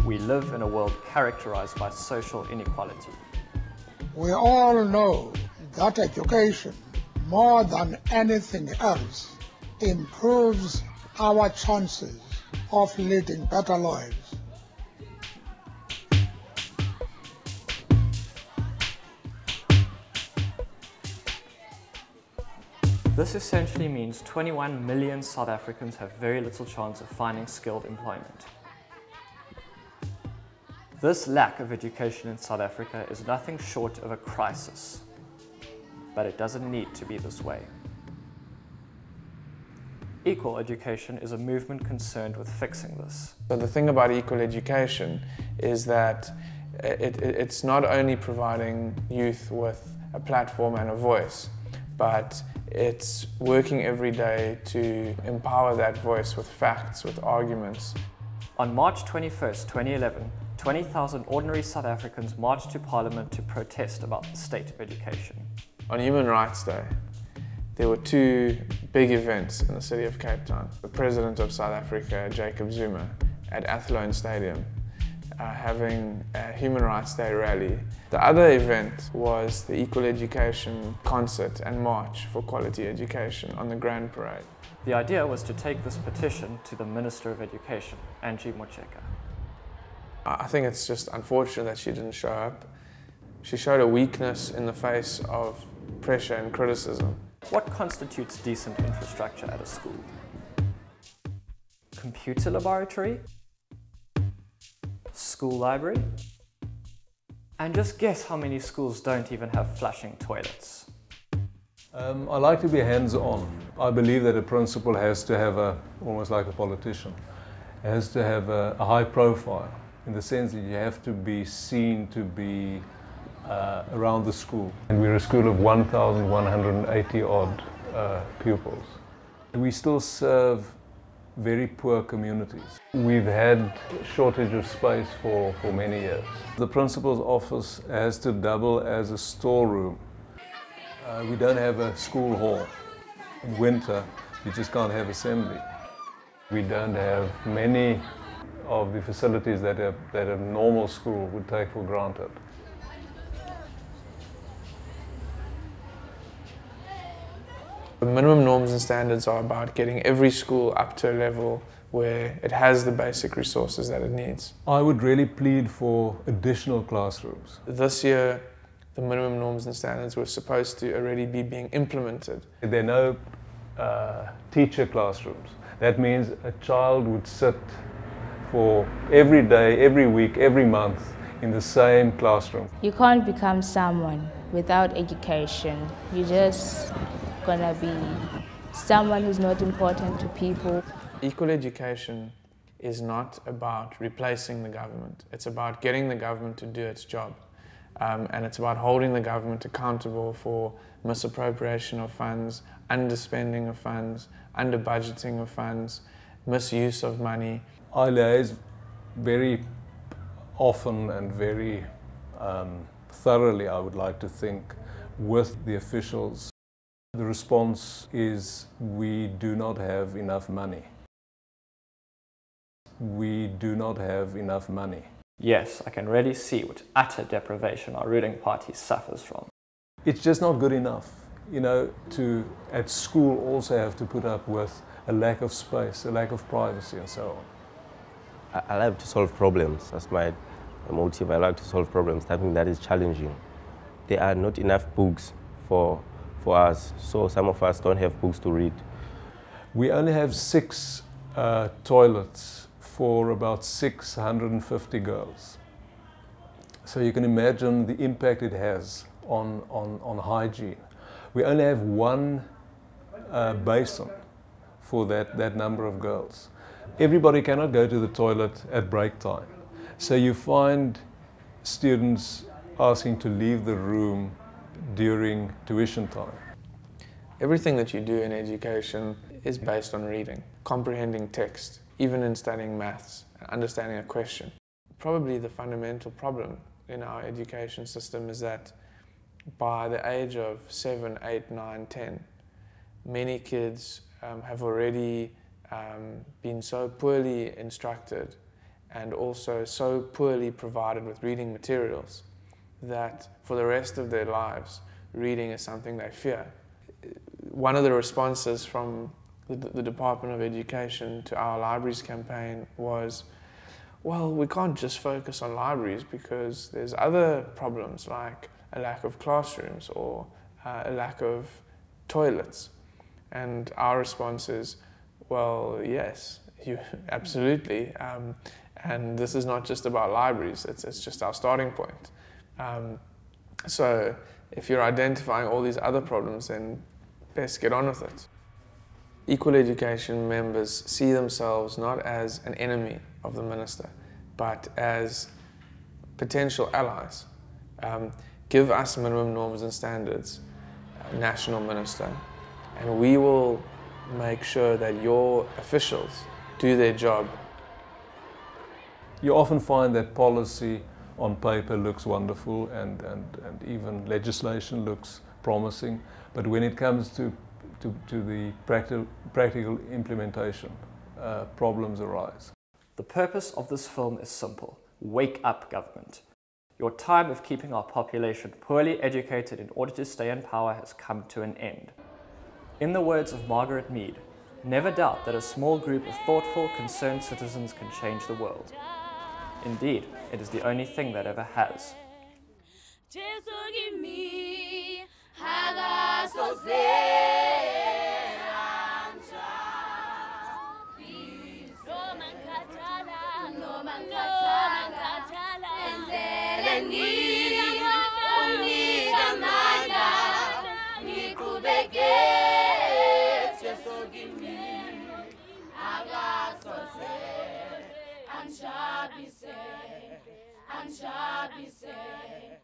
We live in a world characterized by social inequality. We all know that education, more than anything else, improves our chances of leading better lives. This essentially means 21 million South Africans have very little chance of finding skilled employment. This lack of education in South Africa is nothing short of a crisis, but it doesn't need to be this way. Equal education is a movement concerned with fixing this. So the thing about equal education is that it's not only providing youth with a platform and a voice, but it's working every day to empower that voice with facts, with arguments. On March 21st, 2011, 20,000 ordinary South Africans marched to Parliament to protest about the state of education. On Human Rights Day, there were two big events in the city of Cape Town. The President of South Africa, Jacob Zuma, at Athlone Stadium, having a Human Rights Day rally. The other event was the Equal Education concert and march for quality education on the Grand Parade. The idea was to take this petition to the Minister of Education, Angie Motshekga. I think it's just unfortunate that she didn't show up. She showed a weakness in the face of pressure and criticism. What constitutes decent infrastructure at a school? Computer laboratory? School library? And just guess how many schools don't even have flushing toilets. I like to be hands-on. I believe that a principal has to have almost like a politician, has to have a high profile, in the sense that you have to be seen to be around the school. And we're a school of 1,180 odd pupils. We still serve very poor communities. We've had shortage of space for many years. The principal's office has to double as a storeroom. We don't have a school hall. In winter, you just can't have assembly. We don't have many of the facilities that a normal school would take for granted. The minimum norms and standards are about getting every school up to a level where it has the basic resources that it needs. I would really plead for additional classrooms. This year, the minimum norms and standards were supposed to already be being implemented. There are no teacher classrooms. That means a child would sit for every day, every week, every month in the same classroom. You can't become someone without education. You're just gonna be someone who's not important to people. Equal education is not about replacing the government. It's about getting the government to do its job. And it's about holding the government accountable for misappropriation of funds, underspending of funds, under-budgeting of funds, misuse of money. I liaise very often and very thoroughly, I would like to think, with the officials. The response is, we do not have enough money. We do not have enough money. Yes, I can really see what utter deprivation our ruling party suffers from. It's just not good enough, you know, to at school also have to put up with a lack of space, a lack of privacy and so on. I like to solve problems. That's my motive. I like to solve problems, something that is challenging. There are not enough books for us, so some of us don't have books to read. We only have 6 toilets for about 650 girls. So you can imagine the impact it has on hygiene. We only have 1 basin for that number of girls. Everybody cannot go to the toilet at break time. So you find students asking to leave the room during tuition time. Everything that you do in education is based on reading, comprehending text, even in studying maths, understanding a question. Probably the fundamental problem in our education system is that by the age of 7, 8, 9, 10, many kids have already been so poorly instructed and also so poorly provided with reading materials that for the rest of their lives, reading is something they fear. One of the responses from the Department of Education to our libraries campaign was, well, we can't just focus on libraries because there's other problems like a lack of classrooms or a lack of toilets. And our response is, well, yes, absolutely. And this is not just about libraries, it's just our starting point. So if you're identifying all these other problems, then best get on with it. Equal Education members see themselves not as an enemy of the minister, but as potential allies. Give us minimum norms and standards, national minister, and we will make sure that your officials do their job. You often find that policy on paper looks wonderful and even legislation looks promising, but when it comes to the practical implementation, problems arise. The purpose of this film is simple. Wake up, government. Your time of keeping our population poorly educated in order to stay in power has come to an end. In the words of Margaret Mead, never doubt that a small group of thoughtful, concerned citizens can change the world. Indeed, it is the only thing that ever has. Anjabise.